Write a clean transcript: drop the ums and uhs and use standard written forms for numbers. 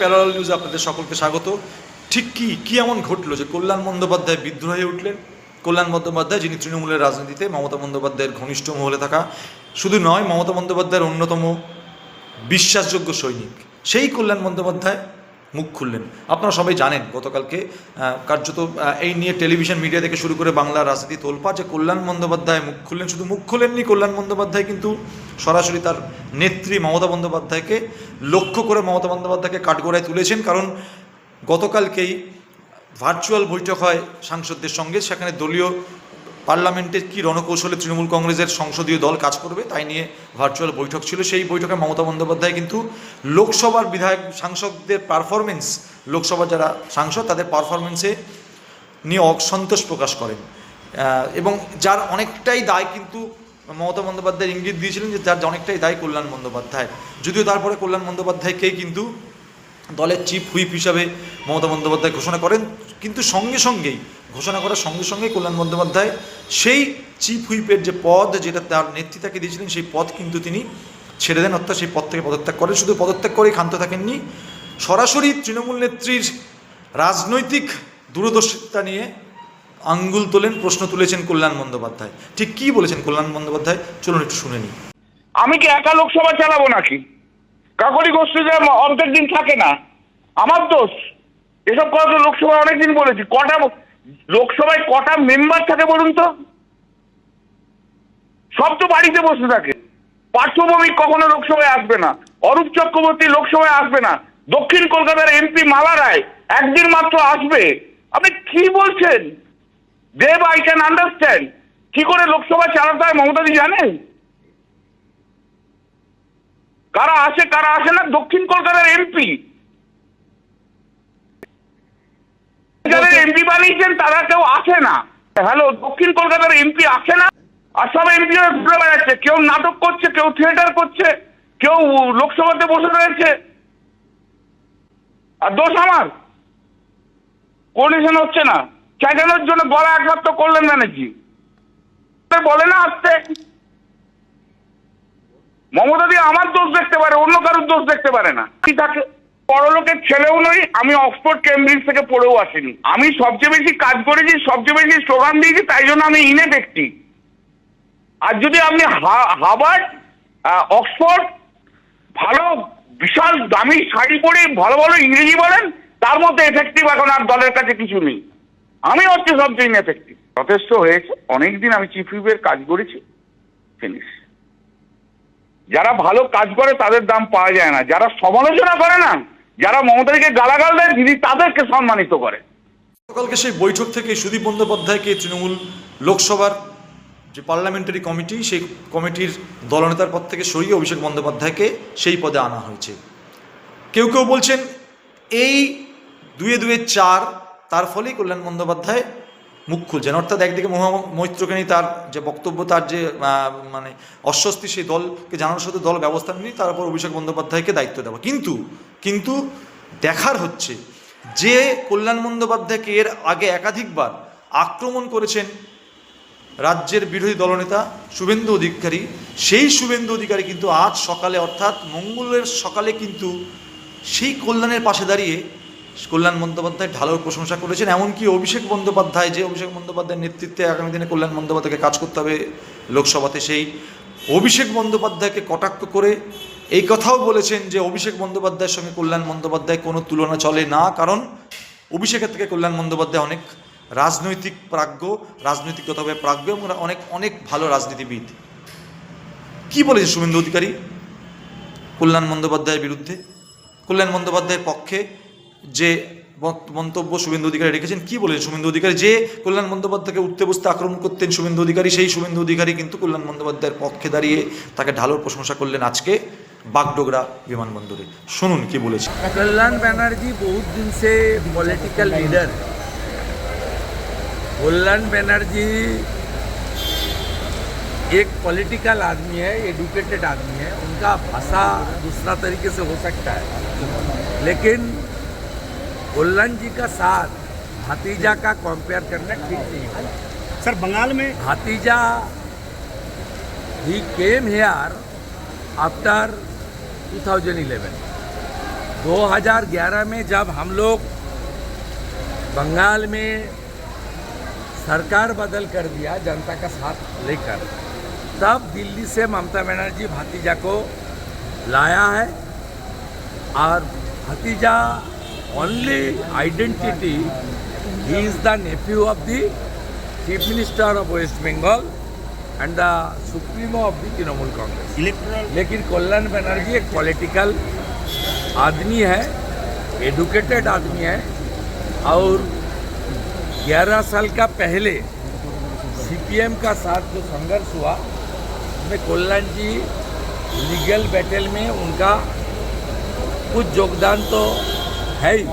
Parallel নিউজে আপনাদের সকলকে স্বাগত। ঠিক কি এমন ঘটলো যে কল্যাণ বন্দ্যোপাধ্যায় বিদ্রোহ হয়ে উঠলেন? কল্যাণ বন্দ্যোপাধ্যায়, যিনি তৃণমূলের রাজনীতিতে মমতা বন্দ্যোপাধ্যায়ের ঘনিষ্ঠ মহলে থাকা, শুধু নয় মমতা বন্দ্যোপাধ্যায়ের অন্যতম বিশ্বাসযোগ্য সৈনিক, সেই কল্যাণ বন্দ্যোপাধ্যায় মুখ খুললেন। আপনারা সবাই জানেন গতকালকে কার্যত এই নিয়ে টেলিভিশন মিডিয়া থেকে শুরু করে বাংলার রাজনীতি তোলপাড় যে কল্যাণ বন্দ্যোপাধ্যায় মুখ খুললেন। শুধু মুখ খোলেননি, কল্যাণ বন্দ্যোপাধ্যায় কিন্তু সরাসরি তার নেত্রী মমতা বন্দ্যোপাধ্যায়কে লক্ষ্য করে মমতা বন্দ্যোপাধ্যায়কে কাঠগড়ায় তুলেছেন। কারণ গতকালকেই ভার্চুয়াল বৈঠক হয় সাংসদদের সঙ্গে, সেখানে দলীয় পার্লামেন্টে কী রণকৌশলে তৃণমূল কংগ্রেসের সংসদীয় দল কাজ করবে তাই নিয়ে ভার্চুয়াল বৈঠক ছিল। সেই বৈঠকে মমতা বন্দ্যোপাধ্যায় কিন্তু লোকসভার বিধায়ক সাংসদদের পারফরমেন্স, লোকসভার যারা সাংসদ তাদের পারফরমেন্সে নিয়ে অসন্তোষ প্রকাশ করেন এবং যার অনেকটাই দায় কিন্তু মমতা বন্দ্যোপাধ্যায় ইঙ্গিত দিয়েছিলেন যে যার অনেকটাই দায় কল্যাণ বন্দ্যোপাধ্যায়। যদিও তারপরে কল্যাণ বন্দ্যোপাধ্যায়কেই কিন্তু দলের চিফ হুইপ হিসাবে মমতা বন্দ্যোপাধ্যায় ঘোষণা করেন, কিন্তু ঘোষণা করার সঙ্গে সঙ্গেই কল্যাণ বন্দ্যোপাধ্যায় সেই চিফ হুইপের যে পদ, যেটা তার নেত্রী তাকে দিয়েছিলেন, সেই পদ কিন্তু তিনি ছেড়ে দেন, অর্থাৎ সেই পদ থেকে পদত্যাগ করেন। শুধু পদত্যাগ করেই ক্ষান্ত থাকেননি, সরাসরি তৃণমূল নেত্রীর রাজনৈতিক দূরদর্শিতা নিয়ে আঙ্গুল তোলেন, প্রশ্ন তুলেছেন কল্যাণ বন্দ্যোপাধ্যায়। ঠিক কী বলেছেন কল্যাণ বন্দ্যোপাধ্যায়, চলুন একটু শুনে নিই। আমি কি একা লোকসভা চালাবো নাকি? কাকলি গোষ্ঠীতে অর্ধেক দিন থাকে না, আমার দোষ? এসব কথা তো লোকসভায় অনেকদিন বলেছি। লোকসভায় কটা মেম্বার থাকে বলুন তো? সব তো বাড়িতে বসে থাকে। পার্থভৌমিক কখনো লোকসভায় আসবে না, অরূপ চক্রবর্তী লোকসভায় আসবে না, দক্ষিণ কলকাতার এমপি মালা রায় একদিন মাত্র আসবে। আপনি কি বলছেন? দেব, আই ক্যান আন্ডারস্ট্যান্ড। কি করে লোকসভা চালাতে হয় মমতাদি জানেন? কারা আসে না? দক্ষিণ কলকাতার এমপি, যারা এমপি বানিয়েছেন তারা কেউ আসে না। হ্যালো, দক্ষিণ কলকাতার এমপি আসে না, আর সব এমপি ঘুরে বেড়াচ্ছে। কেউ নাটক করছে, কেউ থিয়েটার করছে, কেউ লোকসভাতে বসে রয়েছে। আর দোষ আমার? কোঅর্ডিনেশন হচ্ছে না, চেঁচানোর জন্য গলা একমাত্র কল্যাণ ব্যানার্জি বলে না আসতে। মমতা দিয়ে আমার দোষ দেখতে পারে, অন্য কারোর দোষ দেখতে পারে না। কি থাকে? পরলোকের ছেলেও নই আমি, অক্সফোর্ড কেমব্রিজ থেকে পড়েও আসিনি। আমি সবচেয়ে বেশি কাজ করেছি, সবচেয়ে বেশি স্লোগান দিয়েছি, তাই জন্য আমি ইনএফেক্টিভ। আর যদি আপনি হার্ভার্ড, অক্সফোর্ড, ভালো বিশাল দামি শাড়ি পরে ভালো ভালো ইংরেজি বলেন, তার মধ্যে এফেক্টিভ এখন আর দলের কাছে কিছু নেই। আমি হচ্ছে সবচেয়ে ইনএফেক্টিভ। যথেষ্ট হয়েছে, অনেকদিন আমি চিফ হুইপের কাজ করেছি, ফিনিশ। যারা ভালো কাজ করে তাদের দাম পাওয়া যায় না, যারা সমালোচনা করে না, যারা মমতাদিকে গালাগাল দেয়, তিনি তাদেরকে সম্মানিত করে। গতকালকে সেই বৈঠক থেকে সুদীপ বন্দ্যোপাধ্যায়কে তৃণমূল লোকসভার যে পার্লামেন্টারি কমিটি, সেই কমিটির দলনেতার পদ থেকে সরিয়ে অভিষেক বন্দ্যোপাধ্যায়কে সেই পদে আনা হয়েছে। কেউ বলছেন এই 2-2 4, তার ফলেই কল্যাণ বন্দ্যোপাধ্যায় মুখ খুলছেন। অর্থাৎ একদিকে মৈত্রকে নিয়ে তার যে বক্তব্য, তার যে মানে অস্বস্তি, সেই দলকে জানানোর সাথে দল ব্যবস্থা নিয়ে তারপর অভিষেক বন্দ্যোপাধ্যায়কে দায়িত্ব দেওয়া। কিন্তু দেখার হচ্ছে যে কল্যাণ বন্দ্যোপাধ্যায়কে এর আগে একাধিকবার আক্রমণ করেছেন রাজ্যের বিরোধী দলনেতা শুভেন্দু অধিকারী, সেই শুভেন্দু অধিকারী কিন্তু আজ সকালে, অর্থাৎ মঙ্গলের সকালে কিন্তু সেই কল্যাণের পাশে দাঁড়িয়ে কল্যাণ বন্দ্যোপাধ্যায় ঢালাও প্রশংসা করেছেন। এমনকি অভিষেক বন্দ্যোপাধ্যায়ের নেতৃত্বে আগামী দিনে কল্যাণ বন্দ্যোপাধ্যায়কে কাজ করতে হবে লোকসভাতে, সেই অভিষেক বন্দ্যোপাধ্যায়কে কটাক্ষ করে এই কথাও বলেছেন যে অভিষেক বন্দ্যোপাধ্যায়ের সঙ্গে কল্যাণ বন্দ্যোপাধ্যায় কোনো তুলনা চলে না, কারণ অভিষেকের থেকে কল্যাণ বন্দ্যোপাধ্যায় অনেক রাজনৈতিকগতভাবে প্রাজ্ঞ এবং অনেক ভালো রাজনীতিবিদ। কি বলেছে শুভেন্দু অধিকারী কল্যাণ বন্দ্যোপাধ্যায়ের বিরুদ্ধে? কল্যাণ বন্দ্যোপাধ্যায়ের পক্ষে যে মন্তব্য শুভেন্দু অধিকারী রেখেছেন, কি বলেছেন শুভেন্দু অধিকারী? যে কল্যাণ বন্দ্যোপাধ্যায়কে উঠতে বসতে আক্রমণ করতেন শুভেন্দু অধিকারী, সেই শুভেন্দু অধিকারী কিন্তু কল্যাণ বন্দ্যোপাধ্যায়ের পক্ষে দাঁড়িয়ে তাকে ঢালোর প্রশংসা করলেন আজকে বাগডোগরা বিমানবন্দরে। শুনুন কি বলেছে। कल्याण बनर्जी बहुत दिन से पॉलिटिकल लीडर। कल्याण बनर्जी एक पॉलिटिकल आदमी है, एडुकेटेड आदमी है, उनका भाषा दूसरा तरीके से हो सकता है, लेकिन कल्याण जी का साथ भतीजा का कंपेयर करना ठीक नहीं है। सर बंगाल में भतीजा ही केम हेयर आफ्टर 2011, 2011 में जब हम लोग बंगाल में सरकार बदल कर दिया जनता का साथ लेकर, तब दिल्ली से ममता बनर्जी भतीजा को लाया है और भतीजा ओनली आइडेंटिटी ही is the nephew of the chief minister of West Bengal and the supremo of the Trinamool Congress. लेकिन कल्याण बनर्जी एक पॉलिटिकल आदमी है, एडुकेटेड आदमी है और 11 साल का पहले सीपीएम का साथ जो संघर्ष हुआ उसमें कल्याण जी लीगल बैटल में उनका कुछ योगदान तो है ही।